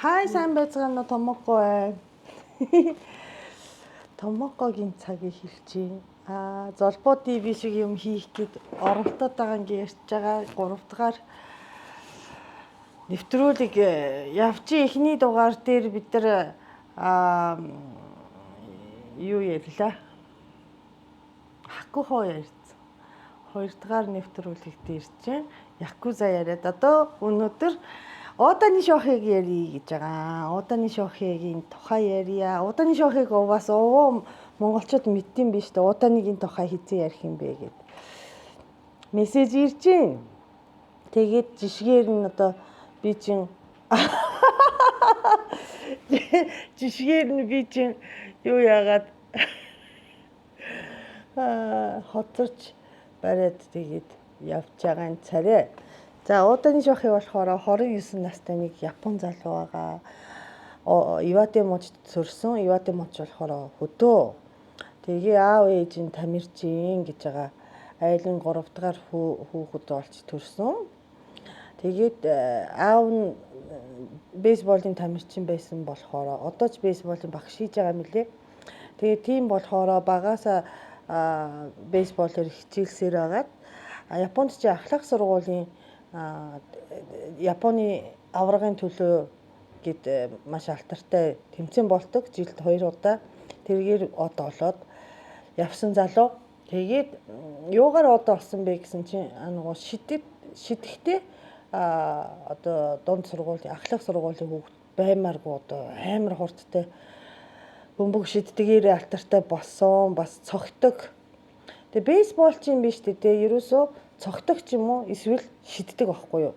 Хай сайн байцгаана Томоко бай. Томокогийн цагийг хэлчихье. Золбоо ТV шиг юм хийх гээд оролдоод байгаа ингээ ярьж байгаа. 3 дахь нэвтрүүлэг явчих эхний дугаар дээр бид нар юу ярьлаа? Хакухо ярьсан. 2 дахь нэвтрүүлэг дээр чинь Якуза яриад одоо өнөөдөр Отаны шохыг ярий гэж байгаа. Отаны шохигийн тухай ярья. Отаны шохыг бас монголчууд мэддэм биш үү? Отаныгийн тухай хэзээ ярих юм бэ гэд. Мессеж ирж байна. Тэгээд жишгээр нь одоо би чинь жишгээр нь би чинь юу яагаад хоцорч бариад тэгээд явж байгаа энэ царай. За Отаны шохи болохоор 29 настай нэг Япон залуу байгаа. Ивате мужид төрсөн. Ивате муж болохоор хөдөө. Тэгээ аав ээж нь тамирчин гэж байгаа. Айлын 3 дахь хүүхэд болж төрсөн. Тэгээд аав нь бейсболын тамирчин байсан болохоор одоо ч бейсболын багш хийж байгаа мөлий. Тэгээд тийм болохоор багаасаа бейсболоор хичээлсээр байгаад Японд ч ахлах сургуулийн Японы аврагын төлөө гэд маш алдартай тэмцээн болдог. Жилд 2 удаа тэргээр од олоод явсан залуу. Тэгээд юугаар од олсон бэ гэсэн чинь шидэхтэй одоо дунд сургуулийн ахлах сургуулийн хүүхд баймааргүй одоо амар хурдтай бөмбөг шиддгээр алдартай болсон. Бас цогтөг. Тэгээ бейсбол ч юм биш дээ. Ерөөсөө цогтөг ч юм уу эсвэл шиддэг байхгүй юу?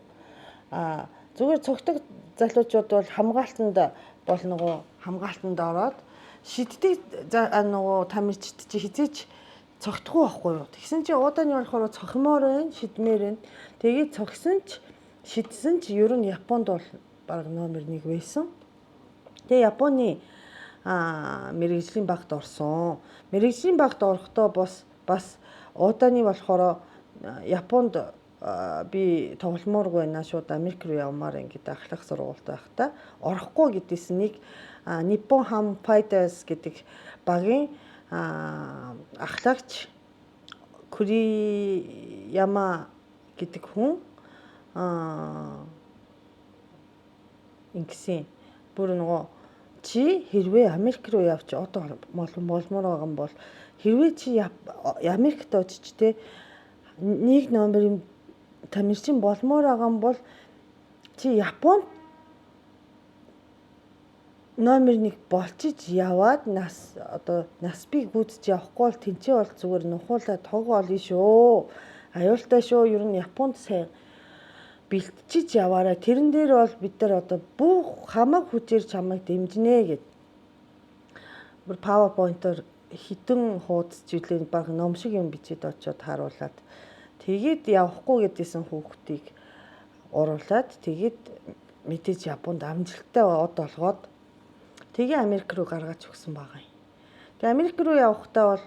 Зүгээр цогтөг залуучууд бол хамгаалтанд ороод шиддэг нөгөө тамирчид чи хизээч цогтохгүй байхгүй юу? Тэгсэн чи Уданы болохоор цохимоор байна, шидмээр байна. Тэгээд цогсон ч шидсэн ч ер нь Японд бол баг номер 1 байсан. Тэгээ Японы мэрэгжлийн багт орсон. Мэрэгжлийн багт орохдоо бас Уданы болохоор Японд би тогломооргүй байна шууд Америк руу явмаар ингээд ахлах сургуультай байхдаа орохгүй гэдээсэн нэг Nippon Ham Fighters гэдэг багийн ахлагч Kuriyama гэдэг хүн ингэсэн бүр нөгөө чи хэрвээ Америк руу явж одоо болмоор байгаа юм бол хэрвээ чи Америкт очиж те нэг номерын тамирчин болмоор байгаа юм бол чи Японд номер 1 болчиж яваад нас би гүйдэж явахгүй бол тэнцээ бол зүгээр нухуулаа тог олно шүү. Аюултай шүү. Ер нь Японд сайн бэлтжиж яваарай. Тэрэн дээр бол бид нар одоо бүх хамаг хүчээр чамайг дэмжинэ гэд. Бүр PowerPoint-оор хитэн хуудас жилийн баг ном шиг юм бичээд очиод харуулад тэгээд явахгүй гэдээсэн хүүхдийг уруулад тэгээд мэдээж Японд амжилттай од олгоод тэгээ Америк руу гаргаж өгсөн байгаа юм. Тэгээ Америк руу явахдаа бол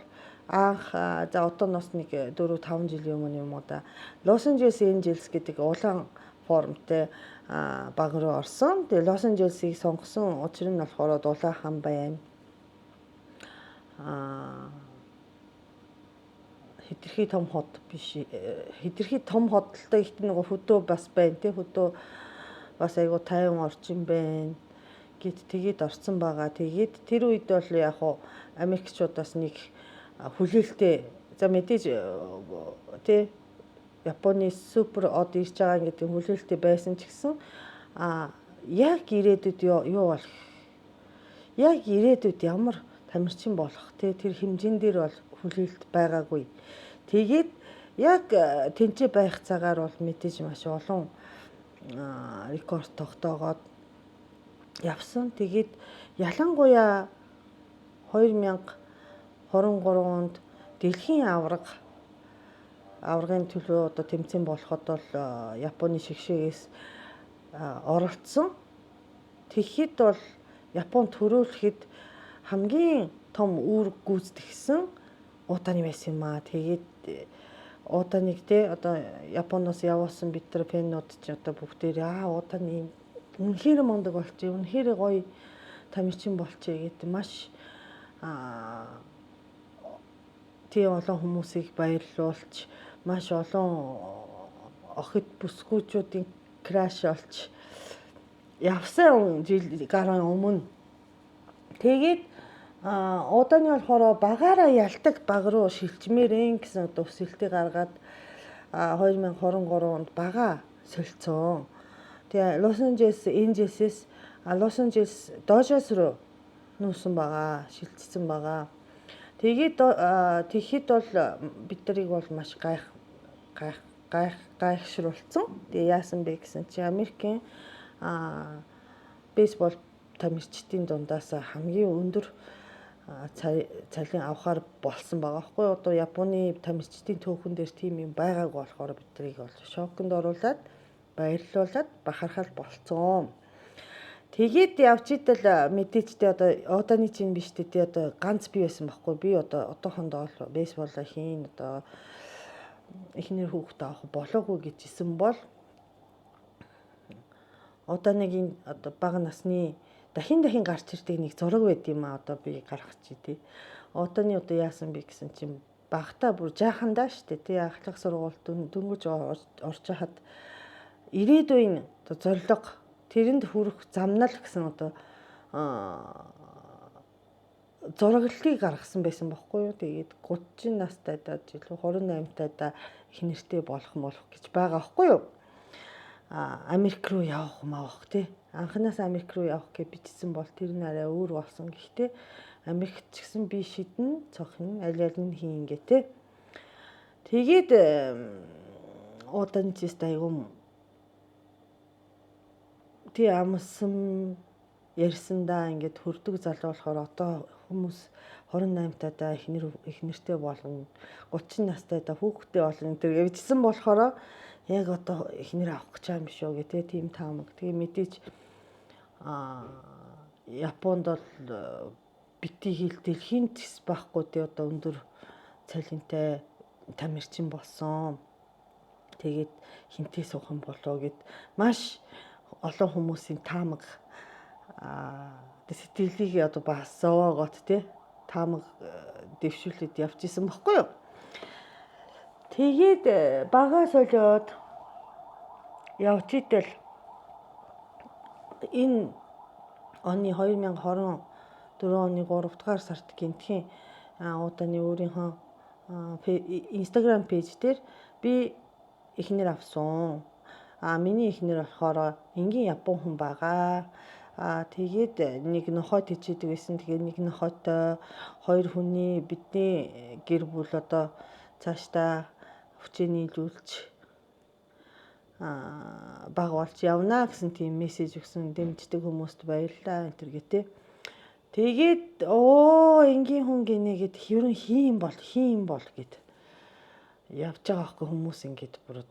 анх за одооноос нэг 4-5 жилийн өмнө юм уу да Лос Анжелес Энжелс гэдэг улаан формтой баг руу орсон. Тэгээ Лос Анжелесийг сонгосон учир нь болохоор улаан хам байна. Хэтэрхий том хот биш. Хэтэрхий том хотолтой ихт нөгөө хөдөө бас байна. Тэ хөдөө бас айгу тайван орчин байна. Тэгээд орсон байгаа. Тэгээд тэр үед бол яг уу Америкчуудаас нэг хүлээлттэй за мэдээж тэ Японы супер од ирж байгаа гэдэг хүлээлттэй байсан ч гэсэн яг ирээдүйд юу болох? Яг ирээдүйд ямар тамирчин болох тэ тэр хэмжээнд дээр бол хүлээлт байгаагүй. Тэгээд яг тэнцээ байх цагаар бол мэдээж маш олон рекорд тогтоогоод явсан. Тэгээд ялангуяа 2023 онд дэлхийн аврагын төлөө одоо тэмцээн болоход бол Японы шигшээс оролцсон. Тэгэхэд бол Японд төрөөлөхэд хамгийн том үүрэг гүйцэтгэсэн Уданы байсан юм аа. Тэгээд Уданыг те одоо Японоос явуулсан бид нар фэнүүд ч одоо бүгдээр Уданы үнэхээр мундаг болчих, үнэхээр гоё тамирчин болчих гэдэг маш тийм олон хүмүүсийг баярлуулж, маш олон охид бүсгүүчүүдийн краш олж явсан жил гаруй өмнө. Тэгээд удааны болохоор багаараа ялдаг баг руу шилжмээрэн гэсэн өсөлтийг гаргаад 2023 онд бага солилцсон. Тэгээ Лос Анжелес Дожерс руу нүүсэн байгаа, шилжсэн байгаа. Тэгээд тэгэхэд бол бид нарыг бол маш гайхшруулсан. Тэгээ яасан бэ гэсэн чи Америкийн бейсбол тамирчдын дундаас хамгийн өндөр цалин авахар болсон байгаа байхгүй юу? Одоо Японы тамирчдын төөхөн дээр тийм юм байгааг болохоор бид нарыг бол шоконд оруулаад баярлуулад бахархал болцсон. Тэгээд явж идэл мэдээчтэй одоо удааны чинь биш дээ. Одоо ганц би байсан байхгүй. Би одоо одоохондоо бейсболоо хийн одоо эхнэр хүүхдээ авах болоогүй гэжсэн бол удааныгийн одоо бага насны дахин гарч ирдэг нэг зураг байд юм а одоо би гаргачих тий. Удааны одоо яасан бэ гэсэн чинь багтаа бүр жаахандаа штэ тий ахлах сургуульд дөнгөж орж хахад ирээдүйн одоо зорилго тэрэнд хүрэх замнал гэсэн одоо зураглалыг гаргасан байсан байхгүй юу. Тэгээд 30 настайдаа жилүү 28 тайдаа их нэртэй болох гэж байгаа байхгүй юу. Америк руу явах маавах тий. Анханаас Америк руу явах гэж бичсэн бол тэр нь арай өөр болсон. Гэхдээ Америкт ч гэсэн би шидэн цохин аль нь хийн гээ тий. Тэгээд удаанчээс айгуу тий амсан ярьсандаа ингээд хөрдөг залуу болохоор одоо хүмүүс 28 тайдаа их нэртэй болгон 30 настайдаа хүүхдтэй болгон тэр явжсэн болохоор яг одоо их нэр авах гэж байгаа юм шүү гэ тийм таамаг. Тэгээ мэдээж Японд бол бити хэл дэлхийн тэс байхгүй тий одоо өндөр цалинтай тамирчин болсон. Тэгээд хинтээ суух юм болоо гэд маш олон хүмүүсийн таамаг сэтгэлийг одоо бас зовоогоод тий таамаг дэвшүүлээд явж исэн баггүй юу. Тэгээд багаа солиод явж идэл энэ оны 2024 оны 3 дугаар сард гинтхийн удааны өөрийнхөө Instagram пэйж дээр би эхнэр авсан. Миний эхнэр болохоор энгийн Япон хүн байгаа. Тэгээд нэг нохойд хичээдэг байсан. Тэгээд нэг нохойтой хоёр хүний бидний гэр бүл одоо цаашдаа хүчээ нийлүүлж баг болж явна гэсэн тийм мессеж өгсөн. Дэмждэг хүмүүст баярлалаа энэ гэтэй. Тэгээд энгийн хүн гинэ гэд хэрэн хийм бол гэд явж байгаа байхгүй хүмүүс ингээд бүр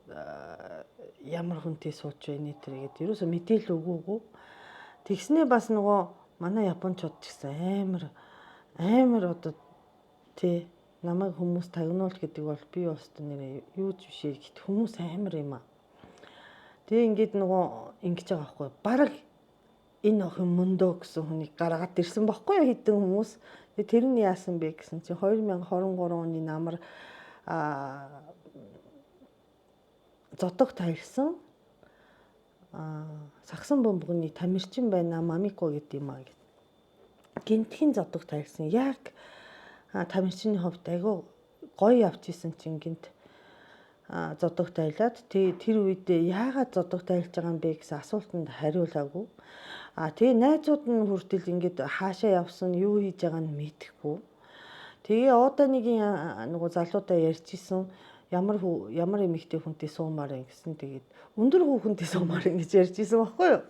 ямар хүнтэй сууж байна нэ гэд ерөөсө мэдээлэл өгөөгүй. Тэгснээ бас нөгөө манай японочууд ч гэсэн амар одоо тий намайг хүмүүс тагнуул гэдэг бол би бас нэрээ юу ч биш гэт хүмүүс амар юм а. Тэгээ ингээд нөгөө ингэж байгаа байхгүй бараг энэ охин мөндөө гэсэн хүнийг гаргаад ирсэн байхгүй хэдэн хүмүүс. Тэр нь яасан бэ гэсэн чинь 2023 оны намар зодог таярсан сагсан бөмбөгний тамирчин байна Мамико гэдэг юм а гэд. Гинтхэн зодог таярсан яг тамирчны хувьд айгүй гоё явж исэн чинь гинт зодог тайлаад тэр үед яагаад зодог тайлж байгаа юм бэ гэсэн асуултанд хариулаагүй. Тэгээ найзууд нь хүртэл ингээд хаашаа явсан юу хийж байгааг нь мэдэхгүй. Тэгээ удааныгийн нөгөө залуудаа ярьжсэн ямар эмэгтэй хүнтэй суумаар юм гэсэн тэгээд өндөр хүүхэнтэй суумаар ингэж ярьжсэн байхгүй юу?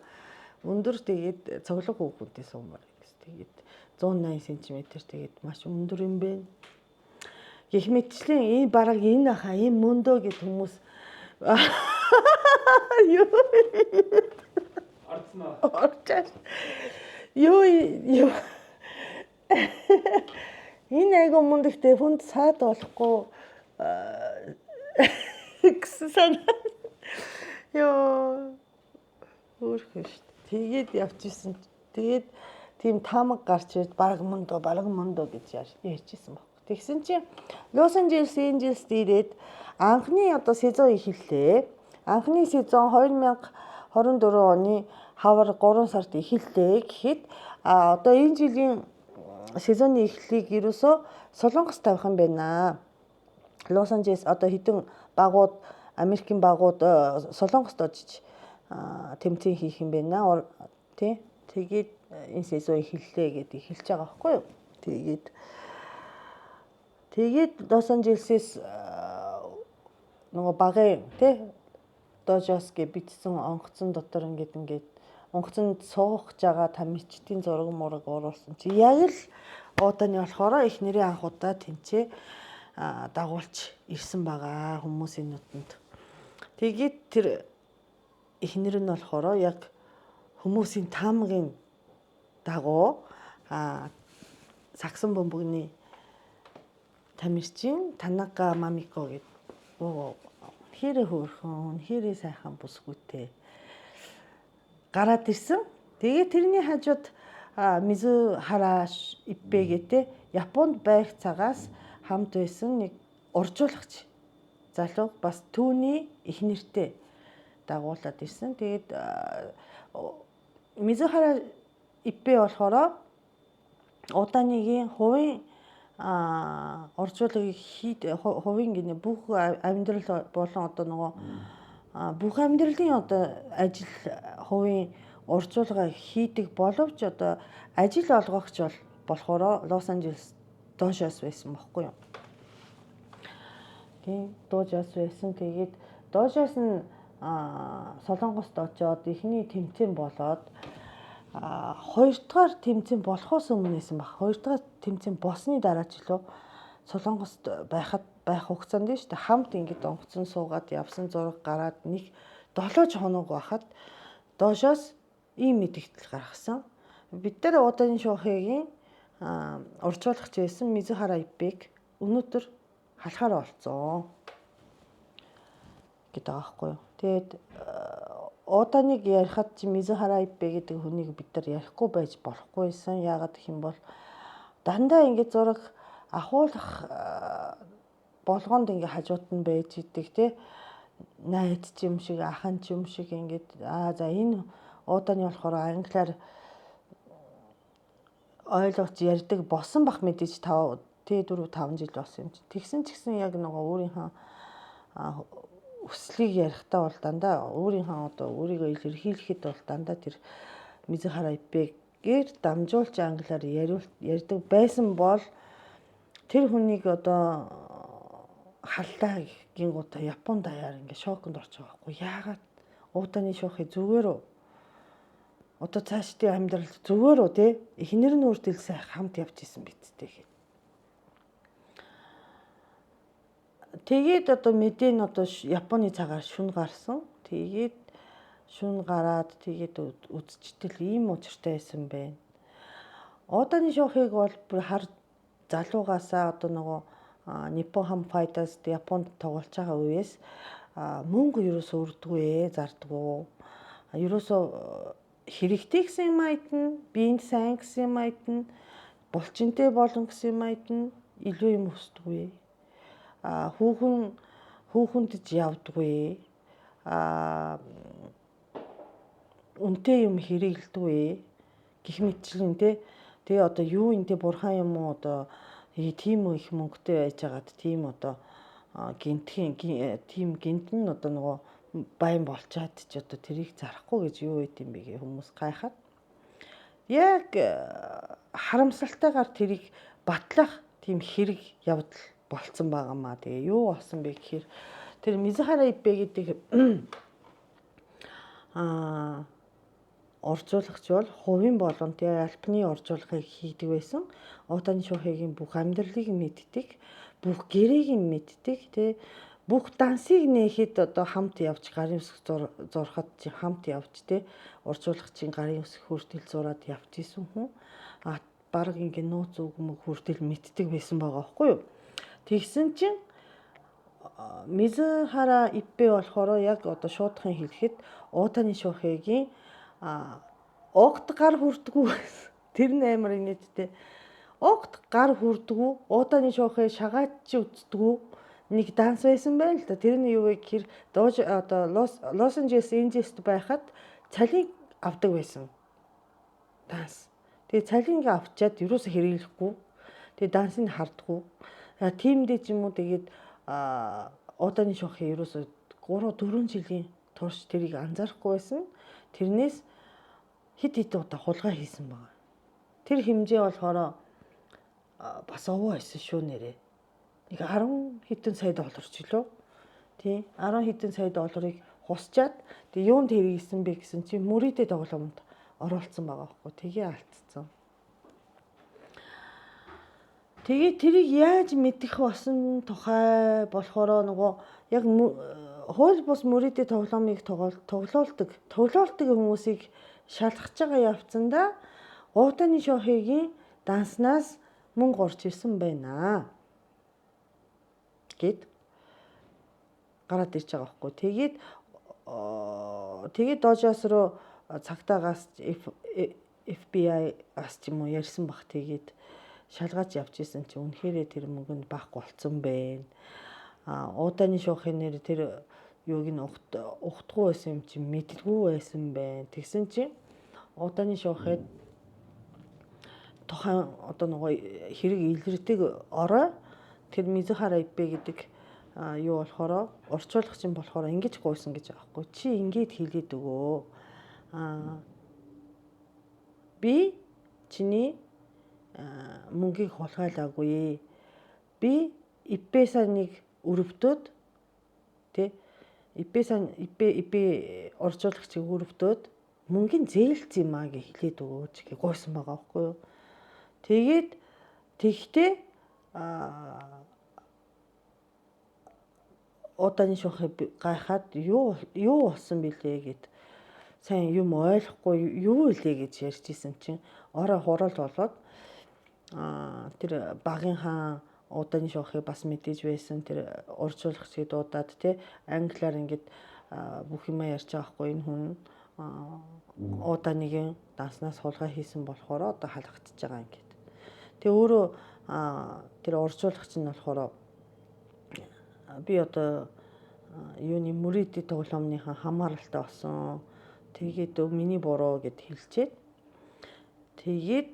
Өндөр тэгээд цоглог хүүхэнтэй суумаар гэсэн тэгээд 180 см тэгээд маш өндөр юм бэ. Гэх мэтчлэн бараг энэ хаа ийм мөндөө гэд хүмүүс юу орцмаа. Юу энэ айгу мундагтэй хүнд саад болохгүй гэсэн санаа. Ёо өөрхөн шүү дээ. Тэгээд явчихсан. Тэгээд тийм таамаг гарч ирээд бараг мондо гэж ярьжсэн баг. Тэгсэн чинь Лос Анжелест ирээд анхны одоо сезон эхэллээ. Анхны сезон 2024 оны хавар 3 сард эхэллээ гэхэд одоо энэ жилийн сезоны эхлэлийг ерөөсөө Солонгос тавих юм байна. Лос Анжелес одоо хэдэн багууд Америкийн багууд Солонгост очиж тэмцээн хийх юм байна. Тий. Тэгээд энэ сезон эхэллээ гэдээ эхэлж байгаа байхгүй юу? Тэгээд Лос Анжелесээс нөгөө багын тий Дожос гэж бичсэн онгоцон дотор ингээд онгоцонд суугах жагаа тамирчдын зураг мураг оруулсан чи яг л удааны болохоор их нэрийн анх удаа тэнцээ дагуулж ирсэн байгаа хүмүүсийн нүдэнд. Тэгээд тэр эхнэр нь болохоор яг хүмүүсийн таамагийн дагуу саксон бөмбөгний тамирчин Танака Мамико гэдэг хэрэг хөөрхөн хэрэг сайхан бүсгүйтэй гараад ирсэн. Тэгээд тэрний хажууд Мизухара Иппе гэдэг Японд байх цагаас хамт байсан нэг уржуулагч залуу бас түүний их нэртэй дагуулад ирсэн. Тэгээд Мизухара Иппе болохоор удааныгийн хувийн оржуулагыг хувийн гинэ бүх амьдрал болон одоо нөгөө бүх амьдралын одоо ажил хувийн оржуулга хийдэг боловч одоо ажил олгогч болохоор Лос Анжелес Дожос байсан байхгүй юу. Тийм Дожос байсан. Тэгээд Дожос нь Солонгост очоод эхний тэмцээн болоод хоёр дахь тэмцээн болохоос өмнөөс баг. Хоёр дахь тэмцээн болсны дараа ч илүү Солонгост байх хугацаанд нь шүү дээ. Хамт ингээд онгоцон суугаад явсан зураг гараад нэг 7 хоног байхад Дожос ийм мэдээлэл гаргасан. Бид нар удаагийн шоухийн уржуулагч байсан Мизухара Иппег өнөөдөр халахаар болцсон гэдэг аахгүй юу. Тэгээд удааныг ярихад чи Мизухара Иппе гэдэг хүнийг бид нар ярихгүй байж болохгүйсэн. Яагаад гэх юм бол дандаа ингээд зураг ахуулах болгонд ингээ хажууд нь байж идэг тий. Найз ч юм шиг, ахын ч юм шиг ингээд за энэ удааны болохоор англиар ойлгож ярьдаг болсон бах мэдээж 4 5 жил болсон юм чи. Тэгсэн ч гэсэн яг нөгөө өөрийнхөө хүслийг ярихдаа бол дандаа өөрийнхөө одоо өөрийгөө илэрхийлэхэд бол дандаа тэр Мизухара Иппегээр дамжуулж англиар ярьдаг байсан бол тэр хүнийг одоо халлаа гингуудаа Японд даяар ингээ шоконд орж байгаа байхгүй. Яагаад удааны шоухи зүгээр үү? Одоо цаашдын амьдрал зүгээр үү те? Эхнэр нь үрдэл сайх хамт явж исэн биттэй гэх. Тэгээд одоо мэдээ нь одоо Японы цагаар шүн гарсан. Тэгээд шүн гараад тэгээд үзчихтэл ийм учиртай байсан байна. Удааны шоухиг бол бүр хар залуугаасаа одоо нөгөө Nippon Ham Fighters Японд тоглож байгаа үеэс мөнгө ерөөсөө өрдөггүй зардаггүй. Ерөөсөө хэрэгтэй гэсэн юм айтна, биенд сайн гэсэн юм айтна, булчинтэй болон гэсэн юм айтна, илүү юм өсдөггүй. Хүүхэнд явдаггүй. Үнтэй юм хэрэгэлдэггүй. Гэх мэтчлэн те. Тэгээ одоо юу энэ бурхан юм уу одоо тийм их мөнгөтэй байж байгаад тийм одоо тийм гинтэн одоо нөгөө баян болчаад ч одоо тэрийг зарахгүй гэж юу байд юм бэ гэ хүмүүс гайхаад яг харамсалтайгаар тэрийг батлах тийм хэрэг явдал болцсон байгаамаа. Тэгээ юу болсон бэ гэхээр тэр Мизухара Иппе гэдэг оржуулагч бол хувийн болгон тэгээ альпны оржуулгыг хийдэг байсан. Удааны шоухийн бүх амьдралыг мэддэг, бүх гэрээг мэддэг, тэгээ бүх дансыг нээхэд одоо хамт явж гарын үсэг зурхад хамт явж тэ оржуулагчийн гарын үсэг хүртэл зураад явж исэн хүн баг ингээ нууц үгмэг хүртэл мэддэг байсан байгаа байхгүй юу. Тэгсэн чинь Мизухара Иппе болохоор яг одоо шуудхан хэлэхэд удааны шоухийн огт гар хүрдэггүй байсан. Тэр нь амар инээдтэй. Огт гар хүрдэггүй, уудааны шоухыг шагаад ч үздэггүй нэг данс байсан байна л да. Тэр нь юу вэ гэхээр Лос Анжелес Энжелст байхад цалин авдаг байсан. Данс. Тэгээ цалинг авчаад юусоо хэрэглэхгүй. Тэгээ дансыг хардггүй. Тимдээ ч юм уу тэгээд уудааны шоухыг юусоо 3-4 жилийн турш тэрийг анзаарахгүй байсан. Тэрнээс хит удаа хулгай хийсэн байна. Тэр хэмжээ болохоор бас овоо байсан шүү нэрээ. Нэг 10 хэдэн сая доллар ч лөө. Тий, 10 хэдэн сая долларыг хусчаад тэгээ юунд хэрэгсэн бэ гэсэн чинь мөрөдөө тоглоомд оруулсан байгаа байхгүй. Тэгээ алдсан. Тэгээ тэрийг яаж мэдэх болсон тухай болохоор нөгөө яг хууль бус мөрөдөө тоглоомыг тоглоулдаг хүмүүсийг шалгаж байгаа явцанда уудааны шоухийн данснаас мөнгө орж ирсэн байна гэд гараад ирж байгаа байхгүй. Тэгээд доожоос руу цагтаагаас FBI-аас ч юм уу ярьсан бах. Тэгээд шалгаж явж исэн чинь үнэхээр тэр мөнгөнд байхгүй болцсон байна. Уудааны шоухийн нэр тэр юуг нь ухтгүй байсан юм чинь мэддэггүй байсан байна. Тэгсэн чинь уудааны шоухид тухайн одоо нөгөө хэрэг илэрдэг орой тэр Мизухара Иппе гэдэг юу болохоор орчуулагч юм болохоор ингэж гуйсан гэж байгаа байхгүй. Чи ингэж хэлээд өгөө. Би чиний мөнгийг хулгайлаагүй. Би Иппесаа нэг өрөвдөд тэ Иппе орчуулагчийг өрөвдөд мөнгөний зээлц юм аа гэж хэлээд өгөөч гэж гуйсан байгаа байхгүй юу. Тэгээд тэгтээ уудааны шоухыг гайхаад юу болсон бэлээ гэд сайн юм ойлгохгүй юу илээ гэж ярьж исэн чинь орой хурал болоод тэр багийн хаан уудааны шоухыг бас мэдээж байсан. Тэр урьдчуулагчийг дуудаад те англиар ингээд бүх юм ярьж байгаа хгүй энэ хүн уудааныг данснаас хулгай хийсэн болохоор одоо халагдчихж байгаа юм гээд. Тэгээ өөрөө тэр урьдчуулагч нь болохоор би одоо юуны мөрөдөө тоглоомныхаа хамааралтай болсон. Тэгээд миний буруу гэд хэлчихэд тэгээд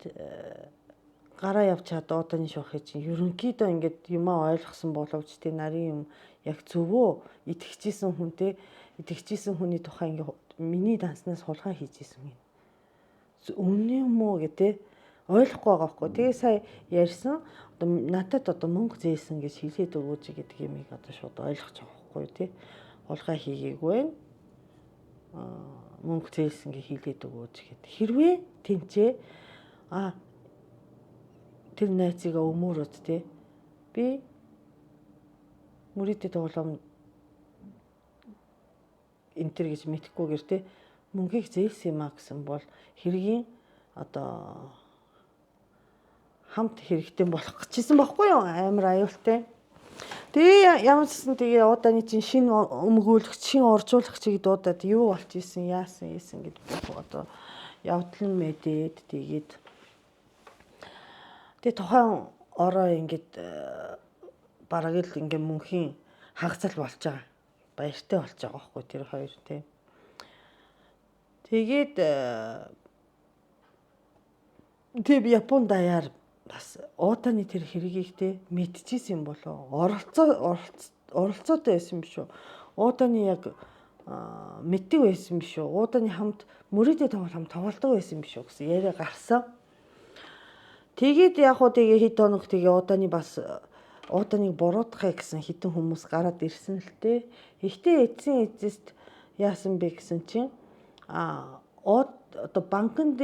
гараа явж чад уудааны шоухыг чинь ерөнхийдөө ингээд юмаа ойлгосон боловч тий нарийн юм яг зөвөө итгэжсэн хүнтэй итгэжсэн хүний тухай ингээд миний данснаас хулгай хийжсэн юм. Үнэн юм уу гэдэг ойлгохгүй байгаа хгүй. Тэгээ сая ярьсан одоо надад одоо мөнгө зээлсэн гэж хэлээд өгөөч гэдэг юмыг одоо шууд ойлгож байгаа хгүй тий. Хулгай хийгээгүй мөнгө зээлсэн гэж хэлээд өгөөч гэдэг. Хэрвээ тэнцээ тэр найзыгаа өмөрөөд тий би мөрөдөө тоглоом энтер гэж мэдхгүйгээр тий мөнгийг зээлсэн юм а гэсэн бол хэргийн одоо хамт хэрэгтэй болох гэжсэн байхгүй юу амар аюултай. Тэгээ ямар ч гэсэн тэгээ уудааны чинь шинэ өмгөөлөгч шинэ оржуулагчийг дуудаад юу болж исэн яасан гэдэг одоо явдал нь мэдээд тэгээд тэгээ тухайн орой ингээд бараг л ингээ мөнхийн хагацал болж байгаа. Баяртай болж байгаа байхгүй тэр хоёр тий. Тэгээд тэг Японд даяар бас уудааны тэр хэргийг те мэдчихсэн юм болоо оролцоотой байсан биш үү? Уудааны яг мэддэг байсан биш үү? Уудааны хамт мөрөдөө тоглолдог байсан биш үү гэсэн яриа гарсан. Тэгээд яг хуу тэгээ хэд хоног тэгээ уудааныг буруутгахыг гэсэн хитэн хүмүүс гараад ирсэн л те. Ихтэй эцэст яасан бэ гэсэн чинь одоо банкнд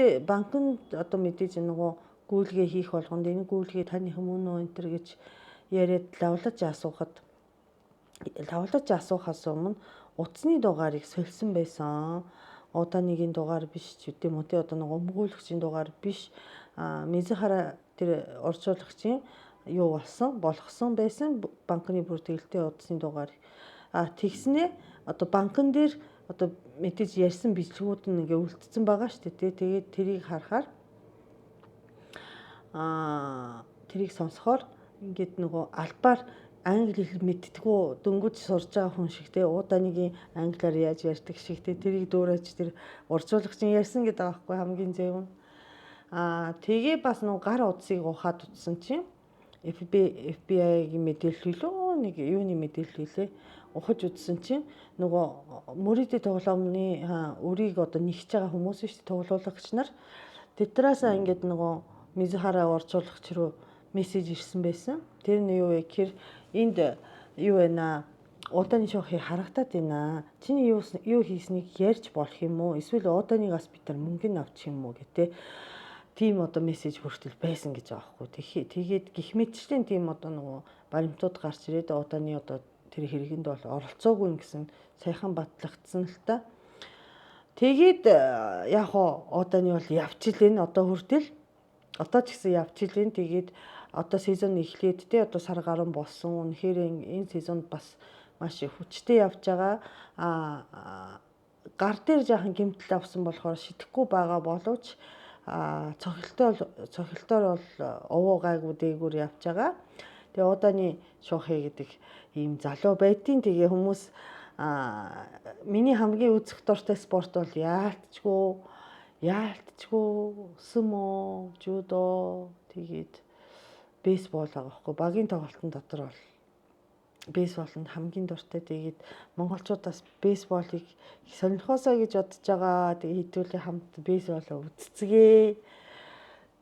одоо мэдээж нөгөө гүйлгээ хийх болгонд энэ гүйлгээ таних мөн үү энэ төр гэж яриад лавлаж асуухаас өмнө утасны дугаарыг сольсон байсан. Уудааныг дугаар биш ч үгүй юм уу те одоо нөгөө өмгөөлөгчийн дугаар биш. Мизухара тэр орчуулагчийн юу болгосон байсан банкны бүртгэлтэй утасны дугаар. Тэгснээ одоо банкн дээр одоо мэдээж ярьсан бичлэгүүд нь ингээ үлдсэн байгаа шүү дээ. Тэгээд тэрийг харахаар тэрийг сонсохоор ингээд нөгөө албаар англи хэл мэдтгүү дөнгөж сурж байгаа хүн шиг те уудааныг англиар яаж ярьдаг шиг те тэрийг дөөрөөж тэр уржуулагч ярьсан гэдэг байгаа байхгүй хамгийн зөв нь. Тэгээ бас нөгөө гар утсыг ухаад утсан чинь FBI-гийн мэдээлэл лөө нэг юуны мэдээлэл лээ ухаж үзсэн чинь нөгөө мөрөдө тоглоомны өрийг одоо нэгж байгаа хүмүүс шүү дээ тоглуулагч нар тетраасаа ингээд нөгөө Мизухара уржуулагч руу мессеж ирсэн байсан. Тэр нь юу вэ гэхээр энд юу байна? Удааны шоухыг харагдаад байна. Чиний юу хийснийг ярьж болох юм уу? Эсвэл удааныгаас бид нар мөнгө авчих юм уу гэдэг тийм одоо мессеж хүртэл байсан гэж байгаа байхгүй. Тэгээд гих мэтчлийн тийм одоо нөгөө баримтууд гарч ирээд удааны одоо тэр хэрэгэнд бол оролцоогүй гэсэн сайхан батлагдсан л та. Тэгээд яг удааны бол явж илэн одоо хүртэл одоо ч гэсэн явж илэн. Тэгээд одоо сезон эхлээд те одоо сар гаруй болсон. Үнэхээр энэ сезонд бас маш их хүчтэй явж байгаа. Гар дээр жаахан гэмтэл авсан болохоор шидэхгүй байгаа боловч цохилтоор бол овоо гайгүй дээгүүр явж байгаа. Тэгээ удааны шуухи гэдэг ийм залуу байдیں۔ Тэгээ хүмүүс миний хамгийн үзэх дуртай спорт бол яалтчгүй сумо, жудо, тэгээд бейсбол байгаа байхгүй. Багийн тоглолтын дотор бол бейсболд хамгийн дуртай. Тэгээд монголчуудаас бейсболыг сонирхосоо гэж бодож байгаа. Тэгээд хэдүүлээ хамт бейсболоо үзцгээе.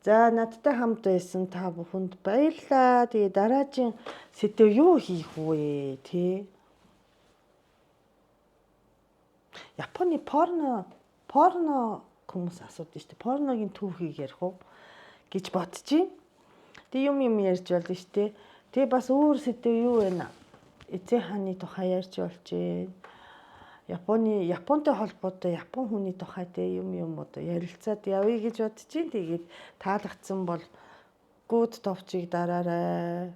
За надтай хамт байсан та бүхэнд баярлалаа. Тэгээд дараагийн сэдв юу хийх вэ те? Японы порно хүмүүс асуудаг шүү дээ. Порногийн түүхийг ярих уу гэж бодож байна. Тэг юм ярьж болно шүү дээ. Тэгээ бас өөр сэдв юу вэ? Эцэг хааны тухай ярьж болж байна. Японтой холбоотой Япон хүний тухайтай юм одоо ярилцаад явъя гэж бодож байна. Тэгээд таалагдсан бол good товчийг дараарай.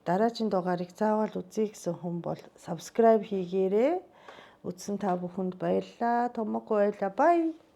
Дараагийн дугаарыг заавал үзье гэсэн хүн бол subscribe хийгээрэй. Үзсэн та бүхэнд баярлалаа. Томоогүй баярлалаа. Bye.